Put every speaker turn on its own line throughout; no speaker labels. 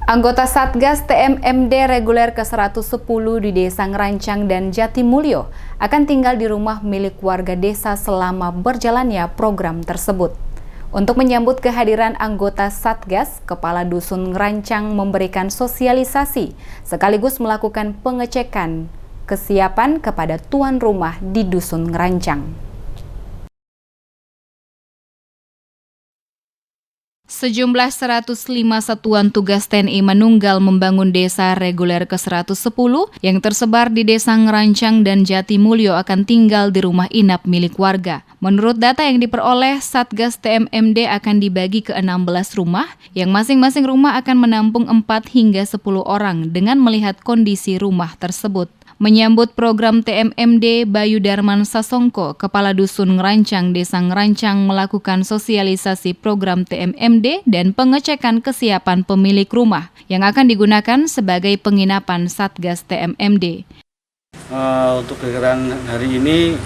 Anggota Satgas TMMD reguler ke-110 di Desa Ngerancang dan Jatimulyo akan tinggal di rumah milik warga desa selama berjalannya program tersebut. Untuk menyambut kehadiran anggota Satgas, Kepala Dusun Ngerancang memberikan sosialisasi sekaligus melakukan pengecekan kesiapan kepada tuan rumah di Dusun Ngerancang. Sejumlah 105 satuan tugas TNI Manunggal membangun desa reguler ke-110 yang tersebar di Desa Ngerancang dan Jatimulyo akan tinggal di rumah inap milik warga. Menurut data yang diperoleh, Satgas TMMD akan dibagi ke 16 rumah, yang masing-masing rumah akan menampung 4 hingga 10 orang dengan melihat kondisi rumah tersebut. Menyambut program TMMD, Bayu Darman Sasongko, Kepala Dusun Ngerancang, Desa Ngerancang melakukan sosialisasi program TMMD dan pengecekan kesiapan pemilik rumah yang akan digunakan sebagai penginapan Satgas TMMD.
Untuk kegiatan hari ini,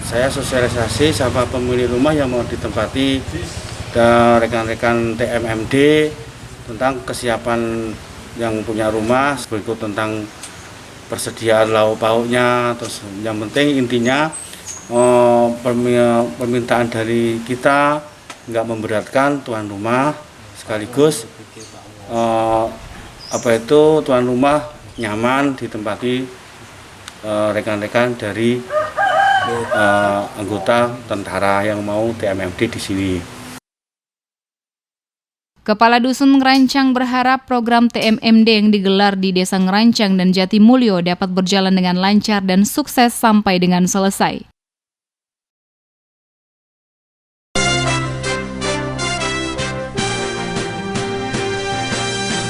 saya sosialisasi sama pemilik rumah yang mau ditempati dan rekan-rekan TMMD tentang kesiapan yang punya rumah, berikut tentang persediaan lauk pauknya, terus yang penting intinya permintaan dari kita nggak memberatkan tuan rumah, sekaligus tuan rumah nyaman ditempati rekan-rekan dari anggota tentara yang mau TMMD di sini.
Kepala Dusun Ngerancang berharap program TMMD yang digelar di Desa Ngerancang dan Jatimulyo dapat berjalan dengan lancar dan sukses sampai dengan selesai.